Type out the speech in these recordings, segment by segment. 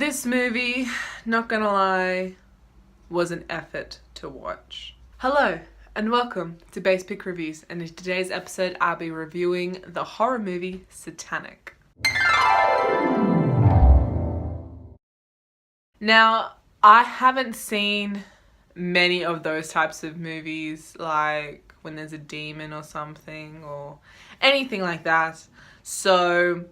This movie, not gonna lie, was an effort to watch. Hello and welcome to Basspick Reviews, and in today's episode I'll be reviewing the horror movie Satanic. Now, I haven't seen many of those types of movies, like when there's a demon or something or anything like that. So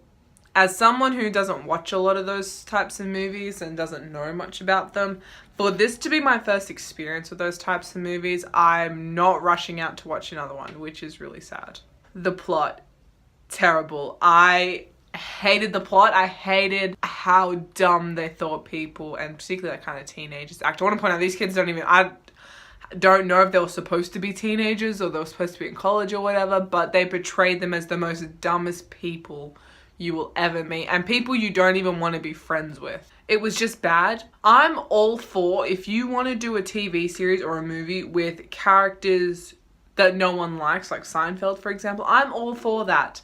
as someone who doesn't watch a lot of those types of movies and doesn't know much about them, for this to be my first experience with those types of movies, I'm not rushing out to watch another one, which is really sad. The plot, terrible. I hated the plot. I hated how dumb they thought people, and particularly that kind of teenagers, act. I want to point out these kids I don't know if they were supposed to be teenagers or they were supposed to be in college or whatever, but they portrayed them as the most dumbest people you will ever meet, and people you don't even want to be friends with. It was just bad. I'm all for, if you want to do a TV series or a movie with characters that no one likes, like Seinfeld for example, I'm all for that.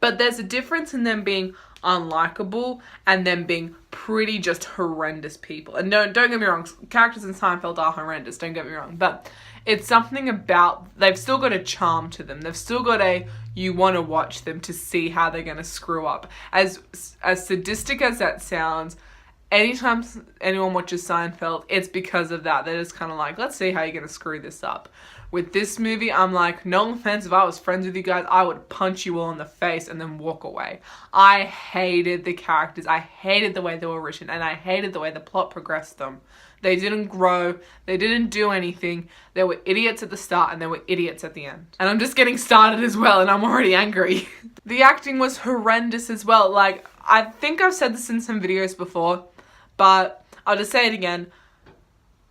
But there's a difference in them being unlikable and them being pretty just horrendous people. And no, don't get me wrong, characters in Seinfeld are horrendous, don't get me wrong, but it's something about, they've still got a charm to them. They've still got you want to watch them to see how they're going to screw up. As sadistic as that sounds, anytime anyone watches Seinfeld, it's because of that. They're just kind of like, let's see how you're going to screw this up. With this movie, I'm like, no offense, if I was friends with you guys, I would punch you all in the face and then walk away. I hated the characters. I hated the way they were written, and I hated the way the plot progressed them. They didn't grow. They didn't do anything. They were idiots at the start and they were idiots at the end. And I'm just getting started as well, and I'm already angry. The acting was horrendous as well. Like, I think I've said this in some videos before, but I'll just say it again.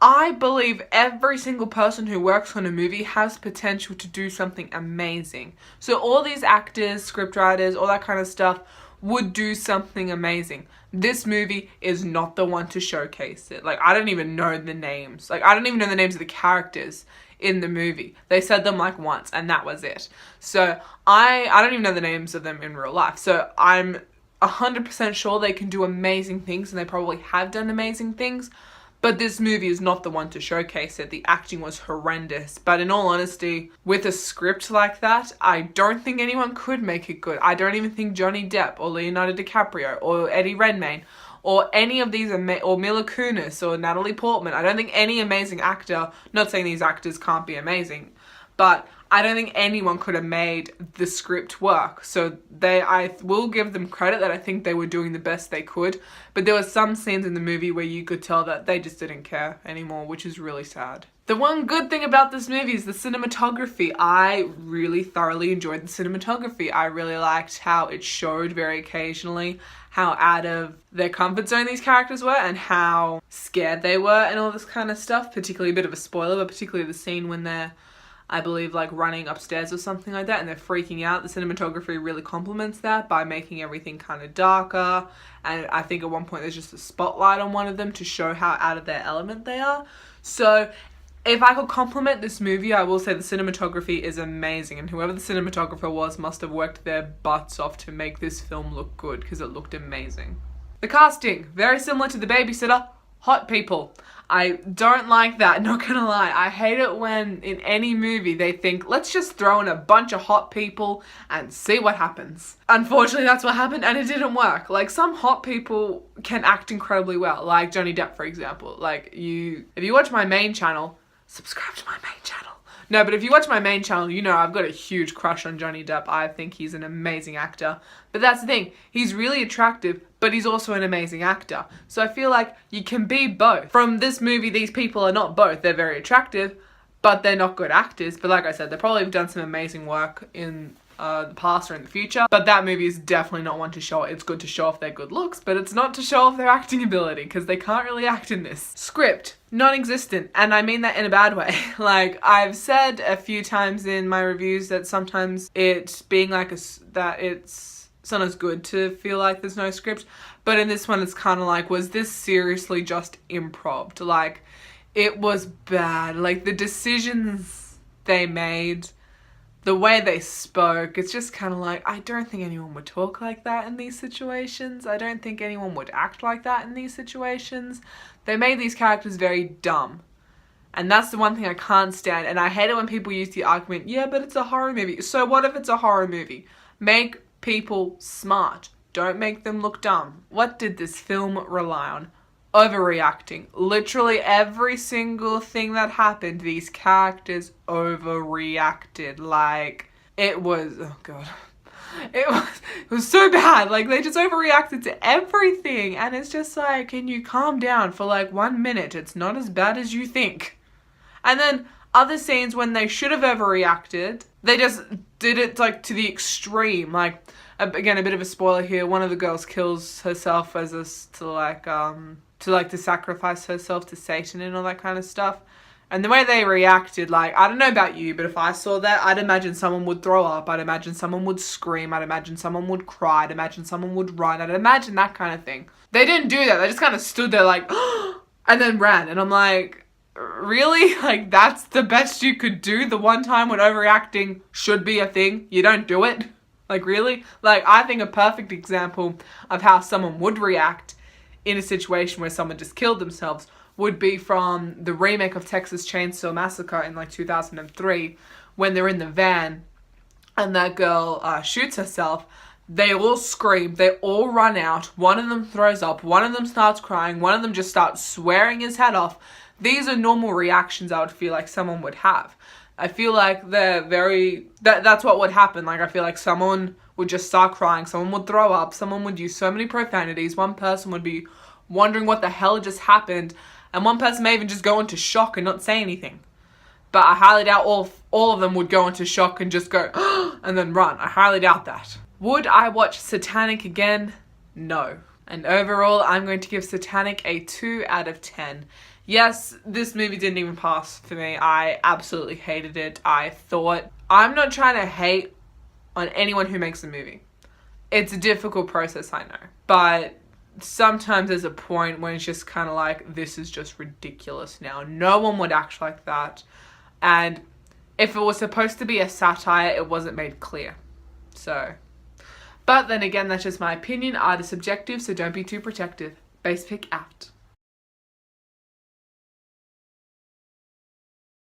I believe every single person who works on a movie has potential to do something amazing. So all these actors, scriptwriters, all that kind of stuff would do something amazing. This movie is not the one to showcase it. Like, I don't even know the names. Like, I don't even know the names of the characters in the movie. They said them like once and that was it. So I don't even know the names of them in real life. So I'm 100% sure they can do amazing things, and they probably have done amazing things. But this movie is not the one to showcase it. The acting was horrendous. But in all honesty, with a script like that, I don't think anyone could make it good. I don't even think Johnny Depp or Leonardo DiCaprio or Eddie Redmayne or any of these, or Mila Kunis or Natalie Portman, I don't think any amazing actor, not saying these actors can't be amazing, but I don't think anyone could have made the script work. So I will give them credit that I think they were doing the best they could. But there were some scenes in the movie where you could tell that they just didn't care anymore, which is really sad. The one good thing about this movie is the cinematography. I really thoroughly enjoyed the cinematography. I really liked how it showed very occasionally how out of their comfort zone these characters were and how scared they were and all this kind of stuff. Particularly a bit of a spoiler, but particularly the scene when they're, I believe, like running upstairs or something like that and they're freaking out. The cinematography really complements that by making everything kind of darker, and I think at one point there's just a spotlight on one of them to show how out of their element they are. So if I could compliment this movie, I will say the cinematography is amazing, and whoever the cinematographer was must have worked their butts off to make this film look good, because it looked amazing. The casting, very similar to The Babysitter, hot people. I don't like that, not gonna lie. I hate it when in any movie they think, let's just throw in a bunch of hot people and see what happens. Unfortunately, that's what happened, and it didn't work. Like, some hot people can act incredibly well, like Johnny Depp, for example. Like, if you watch my main channel, subscribe to my main channel. No, but if you watch my main channel, you know I've got a huge crush on Johnny Depp. I think he's an amazing actor. But that's the thing, he's really attractive, but he's also an amazing actor. So I feel like you can be both. From this movie, these people are not both. They're very attractive, but they're not good actors. But like I said, they probably have done some amazing work in the past or in the future. But that movie is definitely not one to show. It's good to show off their good looks, but it's not to show off their acting ability, because they can't really act in this. Script, non-existent, and I mean that in a bad way. Like, I've said a few times in my reviews that sometimes it's being like it's sometimes good to feel like there's no script, but in this one it's kind of like, was this seriously just improv? Like, it was bad. Like, the decisions they made the way they spoke, it's just kind of like, I don't think anyone would talk like that in these situations. I don't think anyone would act like that in these situations. They made these characters very dumb. And that's the one thing I can't stand. And I hate it when people use the argument, yeah, but it's a horror movie. So what if it's a horror movie? Make people smart. Don't make them look dumb. What did this film rely on? Overreacting. Literally every single thing that happened, these characters overreacted. Like, it was, oh god. It was so bad. Like, they just overreacted to everything. And it's just like, can you calm down for like 1 minute? It's not as bad as you think. And then other scenes when they should have overreacted, they just did it like to the extreme. Like, again, a bit of a spoiler here. One of the girls kills herself as a, to sacrifice herself to Satan and all that kind of stuff. And the way they reacted, like, I don't know about you, but if I saw that, I'd imagine someone would throw up. I'd imagine someone would scream. I'd imagine someone would cry. I'd imagine someone would run. I'd imagine that kind of thing. They didn't do that. They just kind of stood there like, and then ran. And I'm like, really? Like, that's the best you could do? The one time when overreacting should be a thing, you don't do it? Like, really? Like, I think a perfect example of how someone would react in a situation where someone just killed themselves would be from the remake of Texas Chainsaw Massacre in like 2003, when they're in the van and that girl shoots herself. They all scream, they all run out, one of them throws up, one of them starts crying, one of them just starts swearing his head off. These are normal reactions I would feel like someone would have. I feel like they're very, that's what would happen. Like, I feel like someone would just start crying, someone would throw up, someone would use so many profanities, one person would be wondering what the hell just happened, and one person may even just go into shock and not say anything. But I highly doubt all of them would go into shock and just go, and then run. I highly doubt that. Would I watch Satanic again? No. And overall, I'm going to give Satanic a 2 out of 10. Yes, this movie didn't even pass for me. I absolutely hated it. I'm not trying to hate on anyone who makes a movie. It's a difficult process, I know. But sometimes there's a point when it's just kind of like, this is just ridiculous now. No one would act like that. And if it was supposed to be a satire, it wasn't made clear. So, but then again, that's just my opinion. Art is subjective, so don't be too protective. Basspick out.